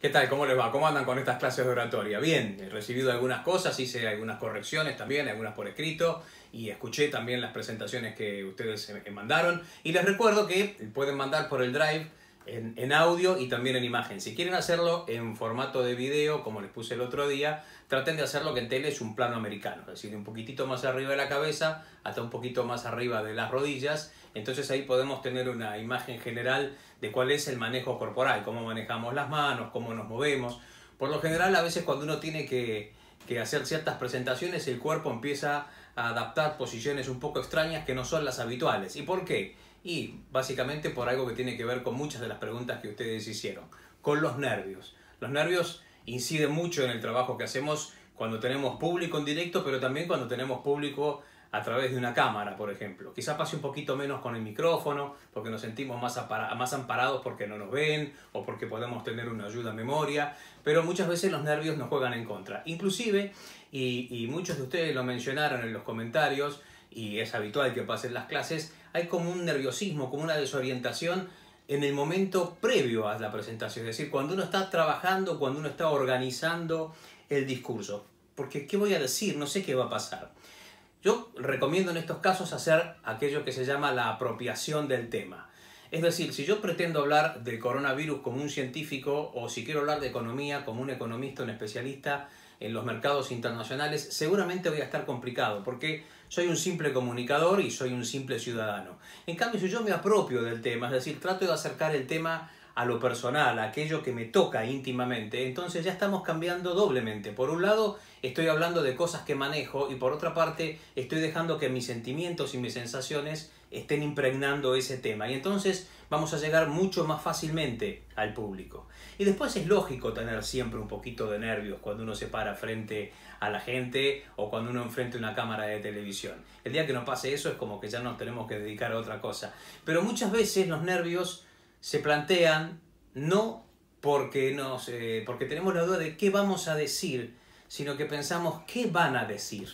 ¿Qué tal? ¿Cómo les va? ¿Cómo andan con estas clases de oratoria? Bien, he recibido algunas cosas, hice algunas correcciones también, algunas por escrito, y escuché también las presentaciones que ustedes me mandaron. Y les recuerdo que pueden mandar por el Drive en audio y también en imagen. Si quieren hacerlo en formato de video, como les puse el otro día, traten de hacerlo que en tele es un plano americano, es decir, un poquitito más arriba de la cabeza hasta un poquito más arriba de las rodillas. Entonces ahí podemos tener una imagen general de cuál es el manejo corporal, cómo manejamos las manos, cómo nos movemos. Por lo general, a veces cuando uno tiene que hacer ciertas presentaciones, el cuerpo empieza a adaptar posiciones un poco extrañas que no son las habituales. ¿Y por qué? Y básicamente por algo que tiene que ver con muchas de las preguntas que ustedes hicieron, con los nervios. Los nervios inciden mucho en el trabajo que hacemos cuando tenemos público en directo, pero también cuando tenemos público a través de una cámara, por ejemplo. Quizá pase un poquito menos con el micrófono, porque nos sentimos más amparados porque no nos ven, o porque podemos tener una ayuda a memoria, pero muchas veces los nervios nos juegan en contra. Inclusive, y muchos de ustedes lo mencionaron en los comentarios, y es habitual que pasen las clases, hay como un nerviosismo, como una desorientación en el momento previo a la presentación, es decir, cuando uno está trabajando, cuando uno está organizando el discurso. Porque, ¿qué voy a decir? No sé qué va a pasar. Yo recomiendo en estos casos hacer aquello que se llama la apropiación del tema. Es decir, si yo pretendo hablar del coronavirus como un científico o si quiero hablar de economía como un economista, un especialista en los mercados internacionales, seguramente voy a estar complicado porque soy un simple comunicador y soy un simple ciudadano. En cambio, si yo me apropio del tema, es decir, trato de acercar el tema a lo personal, a aquello que me toca íntimamente, entonces ya estamos cambiando doblemente. Por un lado, estoy hablando de cosas que manejo y por otra parte, estoy dejando que mis sentimientos y mis sensaciones estén impregnando ese tema. Y entonces vamos a llegar mucho más fácilmente al público. Y después es lógico tener siempre un poquito de nervios cuando uno se para frente a la gente o cuando uno enfrenta una cámara de televisión. El día que no pase eso es como que ya nos tenemos que dedicar a otra cosa. Pero muchas veces los nervios se plantean no porque tenemos la duda de qué vamos a decir, sino que pensamos qué van a decir.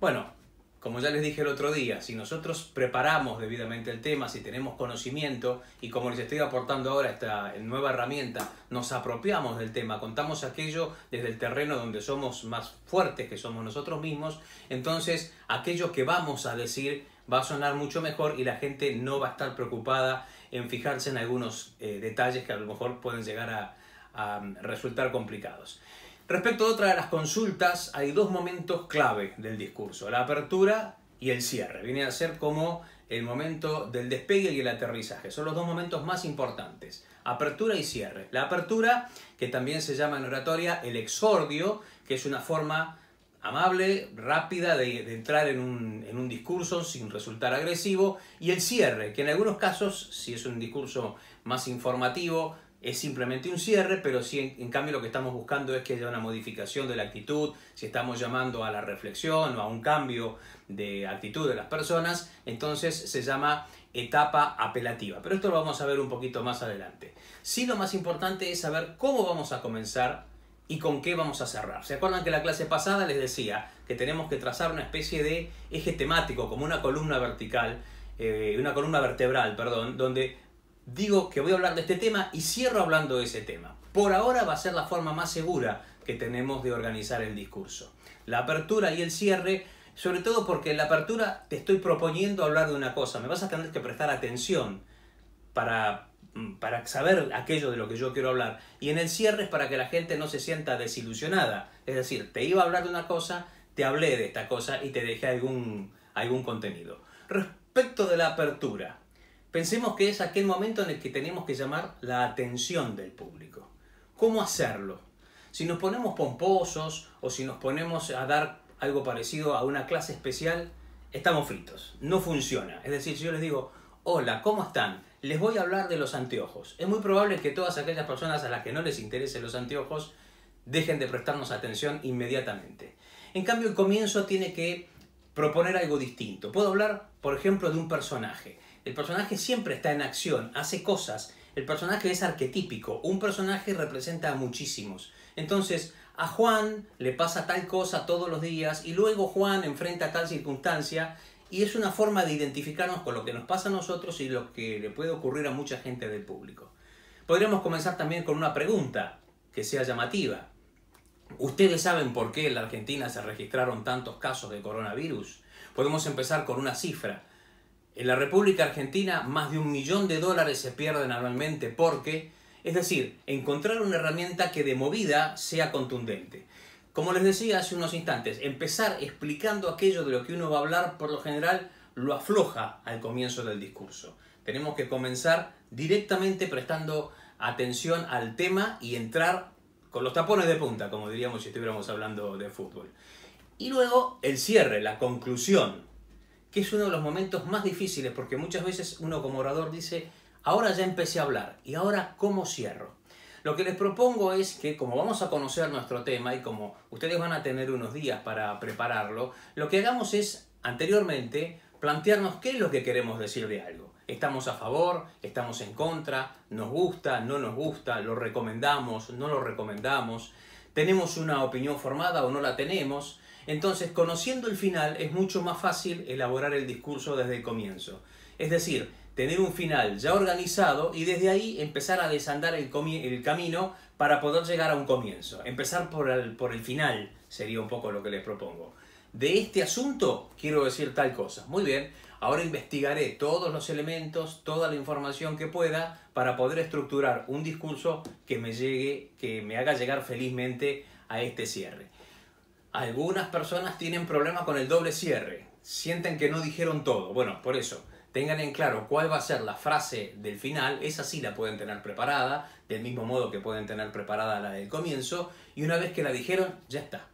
Bueno, como ya les dije el otro día, si nosotros preparamos debidamente el tema, si tenemos conocimiento y como les estoy aportando ahora esta nueva herramienta, nos apropiamos del tema, contamos aquello desde el terreno donde somos más fuertes, que somos nosotros mismos, entonces aquello que vamos a decir va a sonar mucho mejor y la gente no va a estar preocupada en fijarse en algunos detalles que a lo mejor pueden llegar a resultar complicados. Respecto a otra de las consultas, hay dos momentos clave del discurso, la apertura y el cierre. Viene a ser como el momento del despegue y el aterrizaje. Son los dos momentos más importantes, apertura y cierre. La apertura, que también se llama en oratoria el exordio, que es una forma amable, rápida de entrar en un discurso sin resultar agresivo, y el cierre, que en algunos casos, si es un discurso más informativo, es simplemente un cierre, pero si en cambio lo que estamos buscando es que haya una modificación de la actitud, si estamos llamando a la reflexión o a un cambio de actitud de las personas, entonces se llama etapa apelativa. Pero esto lo vamos a ver un poquito más adelante. Sí, lo más importante es saber cómo vamos a comenzar y con qué vamos a cerrar. ¿Se acuerdan que la clase pasada les decía que tenemos que trazar una especie de eje temático, como una columna vertical, vertebral, donde digo que voy a hablar de este tema y cierro hablando de ese tema. Por ahora va a ser la forma más segura que tenemos de organizar el discurso. La apertura y el cierre, sobre todo porque en la apertura te estoy proponiendo hablar de una cosa. Me vas a tener que prestar atención para saber aquello de lo que yo quiero hablar. Y en el cierre es para que la gente no se sienta desilusionada. Es decir, te iba a hablar de una cosa, te hablé de esta cosa y te dejé algún contenido. Respecto de la apertura, pensemos que es aquel momento en el que tenemos que llamar la atención del público. ¿Cómo hacerlo? Si nos ponemos pomposos o si nos ponemos a dar algo parecido a una clase especial, estamos fritos. No funciona. Es decir, si yo les digo, hola, ¿cómo están? Les voy a hablar de los anteojos. Es muy probable que todas aquellas personas a las que no les interesen los anteojos dejen de prestarnos atención inmediatamente. En cambio, el comienzo tiene que proponer algo distinto. Puedo hablar, por ejemplo, de un personaje. El personaje siempre está en acción, hace cosas. El personaje es arquetípico. Un personaje representa a muchísimos. Entonces, a Juan le pasa tal cosa todos los días y luego Juan enfrenta tal circunstancia y es una forma de identificarnos con lo que nos pasa a nosotros y lo que le puede ocurrir a mucha gente del público. Podríamos comenzar también con una pregunta que sea llamativa. ¿Ustedes saben por qué en la Argentina se registraron tantos casos de coronavirus? Podemos empezar con una cifra. En la República Argentina más de $1 millón se pierden anualmente porque, es decir, encontrar una herramienta que de movida sea contundente. Como les decía hace unos instantes, empezar explicando aquello de lo que uno va a hablar, por lo general, lo afloja al comienzo del discurso. Tenemos que comenzar directamente prestando atención al tema y entrar con los tapones de punta, como diríamos si estuviéramos hablando de fútbol. Y luego el cierre, la conclusión, que es uno de los momentos más difíciles, porque muchas veces uno como orador dice, ahora ya empecé a hablar, ¿y ahora cómo cierro? Lo que les propongo es que, como vamos a conocer nuestro tema y como ustedes van a tener unos días para prepararlo, lo que hagamos es, anteriormente, plantearnos qué es lo que queremos decir de algo. ¿Estamos a favor? ¿Estamos en contra? ¿Nos gusta? ¿No nos gusta? ¿Lo recomendamos? ¿No lo recomendamos? ¿Tenemos una opinión formada o no la tenemos? Entonces, conociendo el final, es mucho más fácil elaborar el discurso desde el comienzo. Es decir, tener un final ya organizado y desde ahí empezar a desandar el camino para poder llegar a un comienzo. Empezar por el final sería un poco lo que les propongo. De este asunto quiero decir tal cosa. Muy bien, ahora investigaré todos los elementos, toda la información que pueda para poder estructurar un discurso que me llegue, que me haga llegar felizmente a este cierre. Algunas personas tienen problemas con el doble cierre, sienten que no dijeron todo. Bueno, por eso, tengan en claro cuál va a ser la frase del final, esa sí la pueden tener preparada, del mismo modo que pueden tener preparada la del comienzo, y una vez que la dijeron, ya está.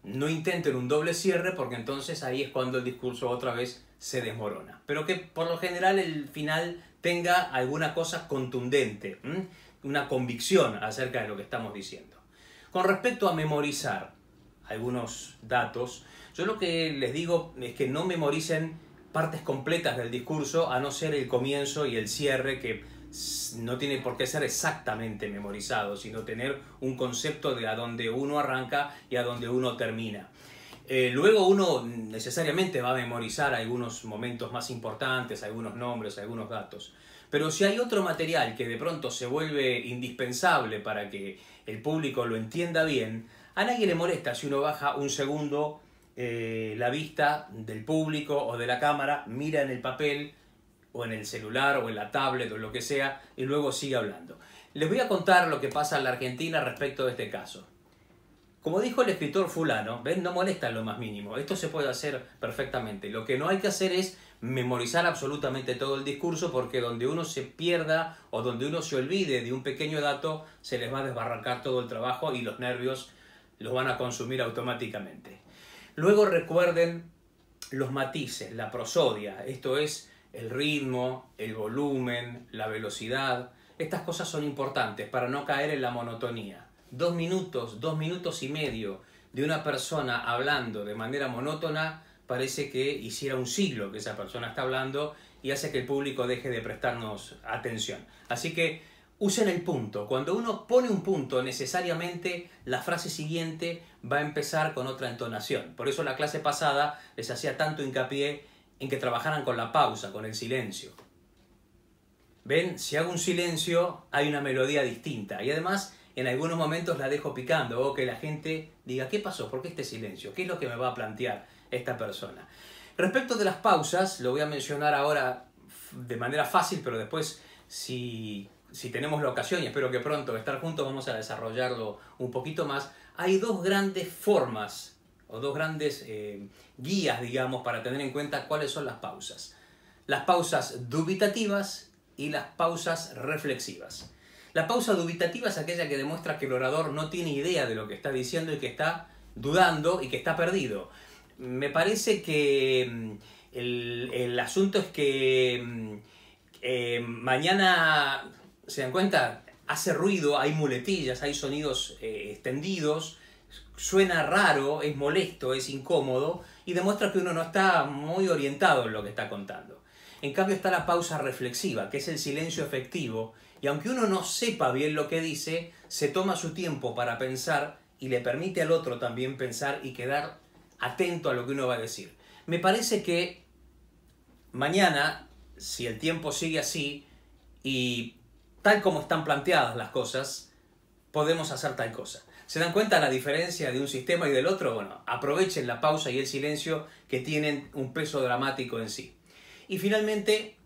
No intenten un doble cierre porque entonces ahí es cuando el discurso otra vez se desmorona. Pero que por lo general el final tenga alguna cosa contundente, una convicción acerca de lo que estamos diciendo. Con respecto a memorizar algunos datos, yo lo que les digo es que no memoricen partes completas del discurso, a no ser el comienzo y el cierre, que no tiene por qué ser exactamente memorizado, sino tener un concepto de a dónde uno arranca y a dónde uno termina. Luego uno necesariamente va a memorizar algunos momentos más importantes, algunos nombres, algunos datos. Pero si hay otro material que de pronto se vuelve indispensable para que el público lo entienda bien, a nadie le molesta si uno baja un segundo la vista del público o de la cámara, mira en el papel o en el celular o en la tablet o lo que sea y luego sigue hablando. Les voy a contar lo que pasa en la Argentina respecto de este caso. Como dijo el escritor fulano, ¿ven? No molesta en lo más mínimo. Esto se puede hacer perfectamente. Lo que no hay que hacer es memorizar absolutamente todo el discurso, porque donde uno se pierda o donde uno se olvide de un pequeño dato, se les va a desbarrancar todo el trabajo y los nervios los van a consumir automáticamente. Luego recuerden los matices, la prosodia, esto es el ritmo, el volumen, la velocidad. Estas cosas son importantes para no caer en la monotonía. 2 minutos y medio de una persona hablando de manera monótona parece que hiciera un siglo que esa persona está hablando y hace que el público deje de prestarnos atención. Así que usen el punto. Cuando uno pone un punto, necesariamente la frase siguiente va a empezar con otra entonación. Por eso la clase pasada les hacía tanto hincapié en que trabajaran con la pausa, con el silencio. ¿Ven? Si hago un silencio, hay una melodía distinta. Y además, en algunos momentos la dejo picando, o que la gente diga, ¿qué pasó? ¿Por qué este silencio? ¿Qué es lo que me va a plantear esta persona? Respecto de las pausas, lo voy a mencionar ahora de manera fácil, pero después, si tenemos la ocasión, y espero que pronto estar juntos, vamos a desarrollarlo un poquito más. Hay dos grandes formas, o dos grandes guías, digamos, para tener en cuenta cuáles son las pausas. Las pausas dubitativas y las pausas reflexivas. La pausa dubitativa es aquella que demuestra que el orador no tiene idea de lo que está diciendo y que está dudando y que está perdido. Me parece que el asunto es que mañana, ¿se dan cuenta? Hace ruido, hay muletillas, hay sonidos extendidos, suena raro, es molesto, es incómodo y demuestra que uno no está muy orientado en lo que está contando. En cambio está la pausa reflexiva, que es el silencio efectivo, y aunque uno no sepa bien lo que dice, se toma su tiempo para pensar y le permite al otro también pensar y quedar atento a lo que uno va a decir. Me parece que mañana, si el tiempo sigue así y tal como están planteadas las cosas, podemos hacer tal cosa. ¿Se dan cuenta la diferencia de un sistema y del otro? Bueno, aprovechen la pausa y el silencio que tienen un peso dramático en sí. Y finalmente,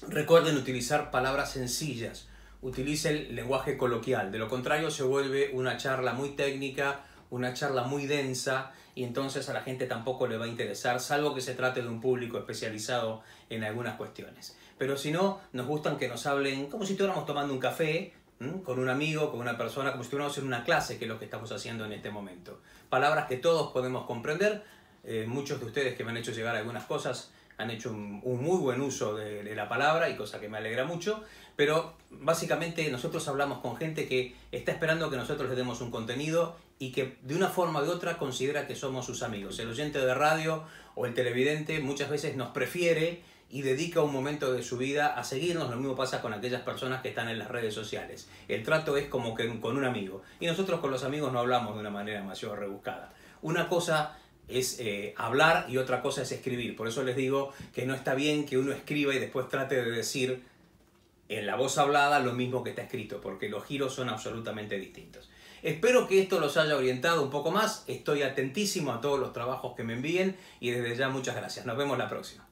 recuerden utilizar palabras sencillas. Utilicen lenguaje coloquial. De lo contrario, se vuelve una charla muy técnica, una charla muy densa, y entonces a la gente tampoco le va a interesar, salvo que se trate de un público especializado en algunas cuestiones. Pero si no, nos gustan que nos hablen como si estuviéramos tomando un café, con un amigo, con una persona, como si estuviéramos en una clase, que es lo que estamos haciendo en este momento. Palabras que todos podemos comprender. Muchos de ustedes que me han hecho llegar algunas cosas han hecho un muy buen uso de la palabra, y cosa que me alegra mucho, pero básicamente nosotros hablamos con gente que está esperando que nosotros les demos un contenido y que de una forma u otra considera que somos sus amigos. El oyente de radio o el televidente muchas veces nos prefiere y dedica un momento de su vida a seguirnos. Lo mismo pasa con aquellas personas que están en las redes sociales. El trato es como que con un amigo, y nosotros con los amigos no hablamos de una manera demasiado rebuscada. Una cosa es hablar y otra cosa es escribir. Por eso les digo que no está bien que uno escriba y después trate de decir en la voz hablada lo mismo que está escrito, porque los giros son absolutamente distintos. Espero que esto los haya orientado un poco más. Estoy atentísimo a todos los trabajos que me envíen, y desde ya muchas gracias. Nos vemos la próxima.